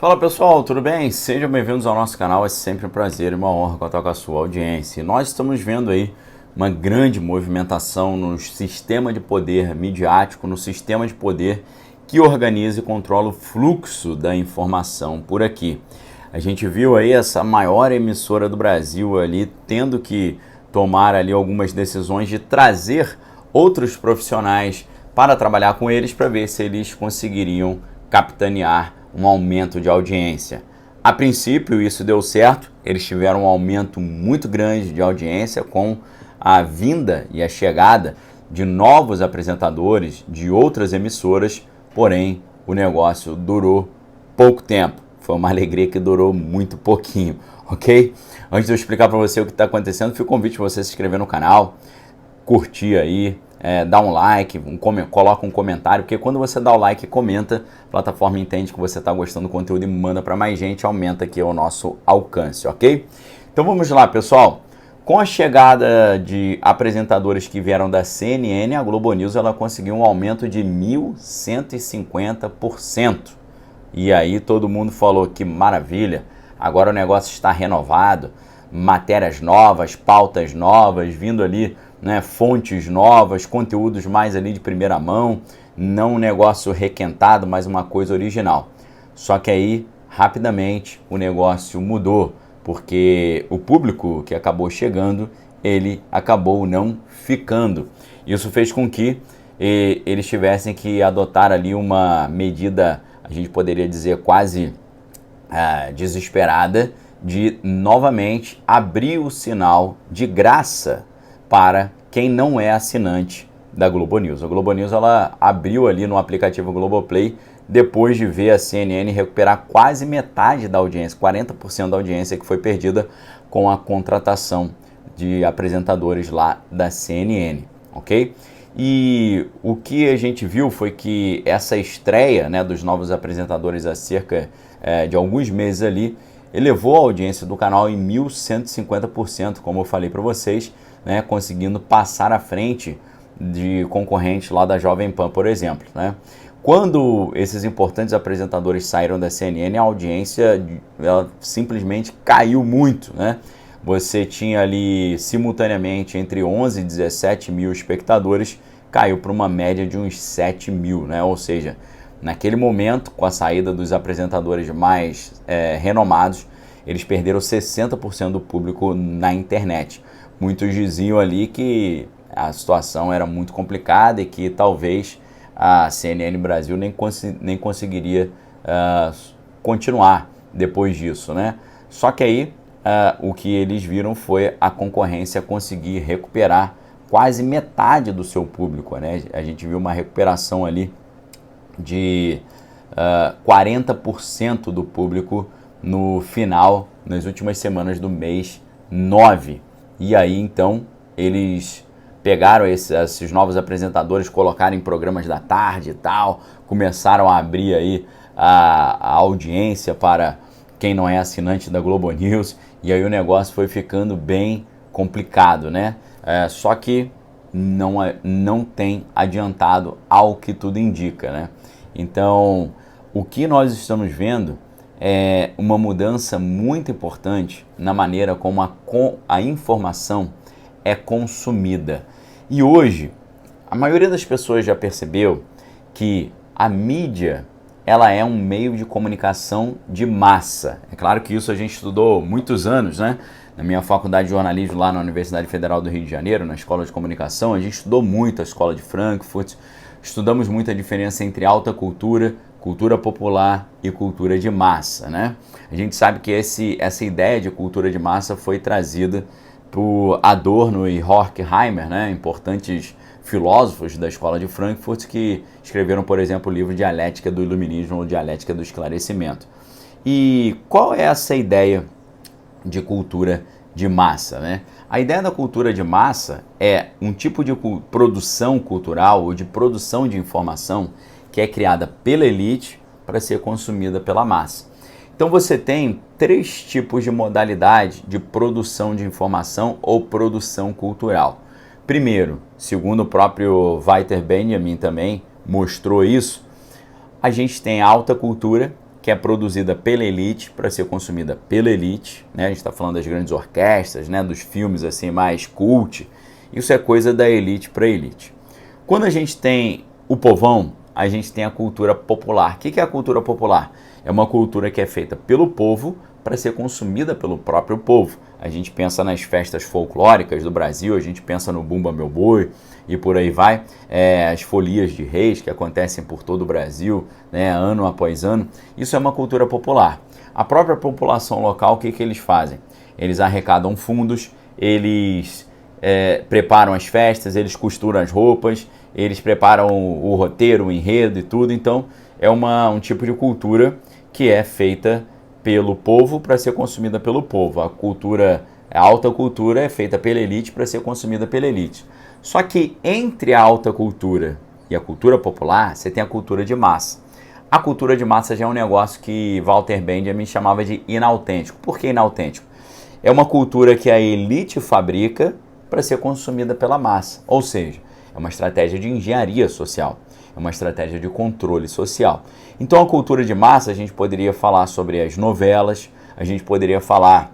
Fala pessoal, tudo bem? Sejam bem-vindos ao nosso canal, é sempre um prazer e uma honra contar com a sua audiência. E nós estamos vendo aí uma grande movimentação no sistema de poder midiático, no sistema de poder que organiza e controla o fluxo da informação por aqui. A gente viu aí essa maior emissora do Brasil ali tendo que tomar ali algumas decisões de trazer outros profissionais para trabalhar com eles para ver se eles conseguiriam capitanear um aumento de audiência. A princípio isso deu certo, eles tiveram um aumento muito grande de audiência com a vinda e a chegada de novos apresentadores de outras emissoras, porém o negócio durou pouco tempo. Foi uma alegria que durou muito pouquinho, ok? Antes de eu explicar para você o que está acontecendo, fica o convite para você se inscrever no canal, curtir aí, dá um like, coloca um comentário, porque quando você dá o like e comenta, a plataforma entende que você está gostando do conteúdo e manda para mais gente, aumenta aqui o nosso alcance, ok? Então vamos lá, pessoal. Com a chegada de apresentadores que vieram da CNN, a Globo News ela conseguiu um aumento de 1.150%. E aí todo mundo falou que maravilha, agora o negócio está renovado, matérias novas, pautas novas, vindo ali, né, fontes novas, conteúdos mais ali de primeira mão, não um negócio requentado, mas uma coisa original. Só que aí, rapidamente, o negócio mudou, porque o público que acabou chegando, ele acabou não ficando. Isso fez com que eles tivessem que adotar ali uma medida, a gente poderia dizer quase desesperada, de novamente abrir o sinal de graça para quem não é assinante da Globo News. A Globo News ela abriu ali no aplicativo Globoplay depois de ver a CNN recuperar quase metade da audiência, 40% da audiência que foi perdida com a contratação de apresentadores lá da CNN, ok? E o que a gente viu foi que essa estreia, né, dos novos apresentadores há cerca de alguns meses ali, elevou a audiência do canal em 1.150%, como eu falei para vocês, né, conseguindo passar à frente de concorrentes lá da Jovem Pan, por exemplo, né? Quando esses importantes apresentadores saíram da CNN, a audiência ela simplesmente caiu muito, né? Você tinha ali simultaneamente entre 11 e 17 mil espectadores, caiu para uma média de uns 7 mil, né? Ou seja, naquele momento, com a saída dos apresentadores mais renomados, eles perderam 60% do público na internet. Muitos diziam ali que a situação era muito complicada e que talvez a CNN Brasil nem conseguiria continuar depois disso, né? Só que aí o que eles viram foi a concorrência conseguir recuperar quase metade do seu público, né? A gente viu uma recuperação ali de 40% do público no final, nas últimas semanas do mês 9. E aí então eles pegaram esses novos apresentadores, colocaram em programas da tarde e tal, começaram a abrir aí a audiência para quem não é assinante da Globo News, e aí o negócio foi ficando bem complicado, né? Só que não tem adiantado ao que tudo indica, né? Então, o que nós estamos vendo é uma mudança muito importante na maneira como a informação é consumida. E hoje, a maioria das pessoas já percebeu que a mídia ela é um meio de comunicação de massa. É claro que isso a gente estudou muitos anos, né? Na minha faculdade de jornalismo lá na Universidade Federal do Rio de Janeiro, na Escola de Comunicação, a gente estudou muito a Escola de Frankfurt, estudamos muito a diferença entre alta cultura, cultura popular e cultura de massa, né? A gente sabe que essa ideia de cultura de massa foi trazida por Adorno e Horkheimer, né? Importantes filósofos da Escola de Frankfurt que escreveram, por exemplo, o livro Dialética do Iluminismo ou Dialética do Esclarecimento. E qual é essa ideia de cultura de massa, né? A ideia da cultura de massa é um tipo de produção cultural ou de produção de informação que é criada pela elite para ser consumida pela massa. Então você tem 3 tipos de modalidade de produção de informação ou produção cultural. Primeiro, segundo o próprio Walter Benjamin também mostrou isso, a gente tem a alta cultura que é produzida pela elite para ser consumida pela elite, né? A gente está falando das grandes orquestras, né? Dos filmes assim mais cult. Isso é coisa da elite para elite. Quando a gente tem o povão, a gente tem a cultura popular. O que é a cultura popular? É uma cultura que é feita pelo povo para ser consumida pelo próprio povo. A gente pensa nas festas folclóricas do Brasil, a gente pensa no Bumba Meu Boi e por aí vai. As folias de reis que acontecem por todo o Brasil, né, ano após ano. Isso é uma cultura popular. A própria população local, o que eles fazem? Eles arrecadam fundos, eles preparam as festas, eles costuram as roupas, eles preparam o roteiro, o enredo e tudo. Então é um tipo de cultura que é feita pelo povo para ser consumida pelo povo. A alta cultura é feita pela elite para ser consumida pela elite. Só que entre a alta cultura e a cultura popular, você tem a cultura de massa. A cultura de massa já é um negócio que Walter Benjamin chamava de inautêntico. Por que inautêntico? É uma cultura que a elite fabrica para ser consumida pela massa. Ou seja, é uma estratégia de engenharia social. É uma estratégia de controle social. Então, a cultura de massa, a gente poderia falar sobre as novelas, a gente poderia falar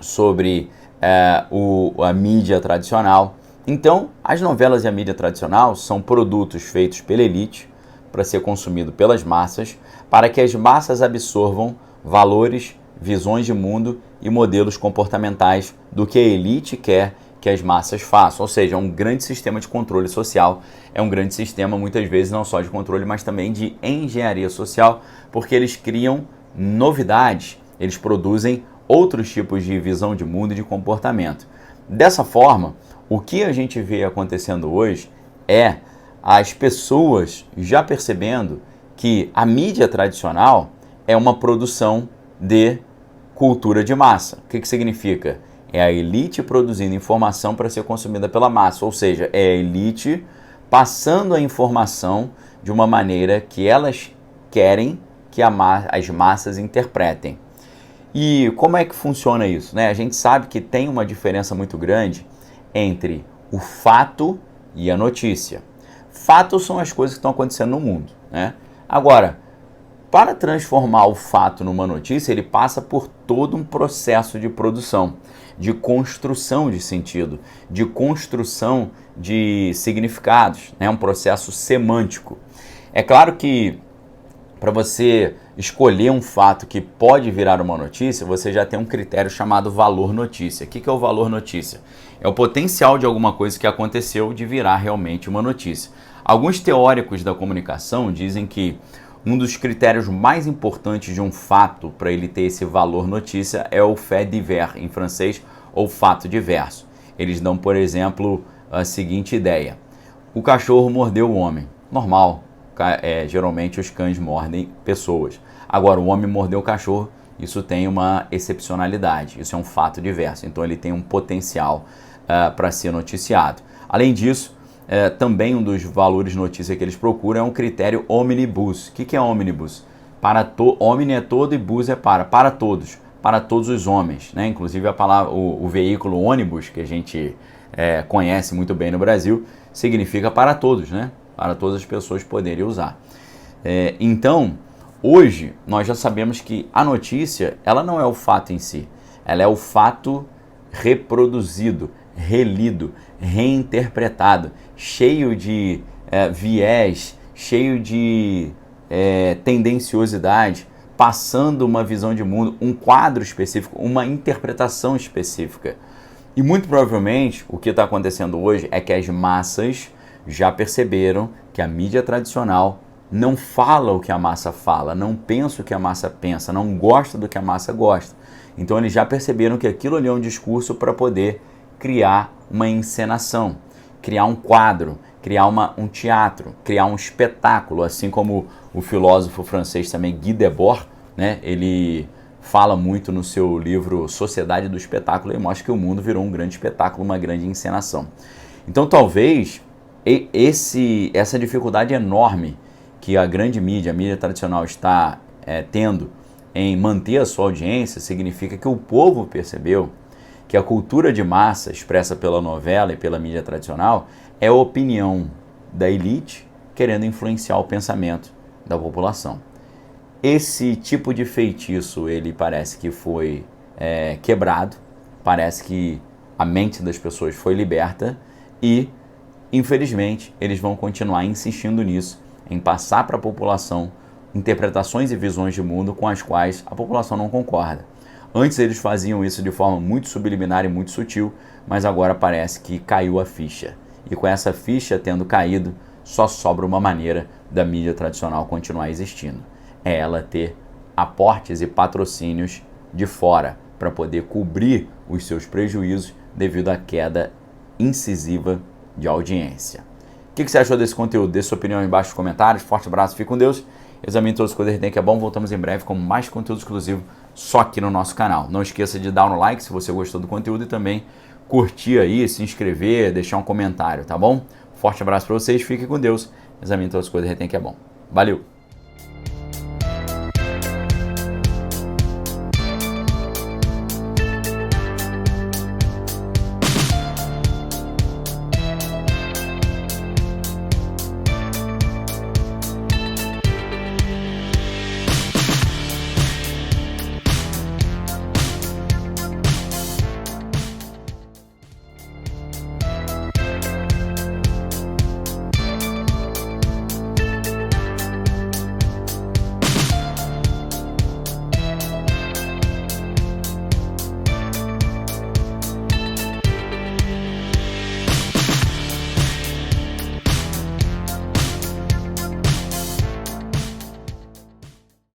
sobre a mídia tradicional. Então, as novelas e a mídia tradicional são produtos feitos pela elite para ser consumido pelas massas, para que as massas absorvam valores, visões de mundo e modelos comportamentais do que a elite quer que as massas façam. Ou seja, é um grande sistema de controle social, é um grande sistema, muitas vezes, não só de controle, mas também de engenharia social, porque eles criam novidades, eles produzem outros tipos de visão de mundo e de comportamento. Dessa forma, o que a gente vê acontecendo hoje é as pessoas já percebendo que a mídia tradicional é uma produção de cultura de massa. O que significa? É a elite produzindo informação para ser consumida pela massa, ou seja, é a elite passando a informação de uma maneira que elas querem que as massas interpretem. E como é que funciona isso, né? A gente sabe que tem uma diferença muito grande entre o fato e a notícia. Fatos são as coisas que estão acontecendo no mundo, né? Agora, para transformar o fato numa notícia, ele passa por todo um processo de produção, de construção de sentido, de construção de significados, né? Um processo semântico. É claro que para você escolher um fato que pode virar uma notícia, você já tem um critério chamado valor notícia. O que é o valor notícia? É o potencial de alguma coisa que aconteceu de virar realmente uma notícia. Alguns teóricos da comunicação dizem que um dos critérios mais importantes de um fato para ele ter esse valor notícia é o fait divers, em francês, ou fato diverso. Eles dão, por exemplo, a seguinte ideia. O cachorro mordeu o homem. Normal, geralmente os cães mordem pessoas. Agora, o homem mordeu o cachorro, isso tem uma excepcionalidade, isso é um fato diverso, então ele tem um potencial para ser noticiado. Além disso, também um dos valores notícia que eles procuram é um critério omnibus. O que é omnibus? Omni é todo e bus é para todos os homens, né? Inclusive a palavra, o veículo ônibus, que a gente conhece muito bem no Brasil, significa para todos, né? Para todas as pessoas poderem usar. Então, hoje nós já sabemos que a notícia, ela não é o fato em si, ela é o fato reproduzido, relido, reinterpretado, cheio de viés, cheio de tendenciosidade, passando uma visão de mundo, um quadro específico, uma interpretação específica. E muito provavelmente o que está acontecendo hoje é que as massas já perceberam que a mídia tradicional não fala o que a massa fala, não pensa o que a massa pensa, não gosta do que a massa gosta. Então eles já perceberam que aquilo ali é um discurso para poder criar uma encenação, criar um quadro, criar um teatro, criar um espetáculo, assim como o filósofo francês também Guy Debord, né? Ele fala muito no seu livro Sociedade do Espetáculo e mostra que o mundo virou um grande espetáculo, uma grande encenação. Então talvez essa dificuldade enorme que a grande mídia, a mídia tradicional está tendo em manter a sua audiência, significa que o povo percebeu que a cultura de massa expressa pela novela e pela mídia tradicional é a opinião da elite querendo influenciar o pensamento da população. Esse tipo de feitiço, ele parece que foi quebrado, parece que a mente das pessoas foi liberta e, infelizmente, eles vão continuar insistindo nisso, em passar para a população interpretações e visões de mundo com as quais a população não concorda. Antes eles faziam isso de forma muito subliminar e muito sutil, mas agora parece que caiu a ficha. E com essa ficha tendo caído, só sobra uma maneira da mídia tradicional continuar existindo. É ela ter aportes e patrocínios de fora para poder cobrir os seus prejuízos devido à queda incisiva de audiência. O que você achou desse conteúdo? Dê sua opinião aí embaixo nos comentários. Forte abraço, fique com Deus. Examine todas as coisas que tem que é bom. Voltamos em breve com mais conteúdo exclusivo só aqui no nosso canal. Não esqueça de dar um like se você gostou do conteúdo e também curtir aí, se inscrever, deixar um comentário, tá bom? Forte abraço para vocês, fiquem com Deus. Examine todas as coisas que tem que é bom. Valeu!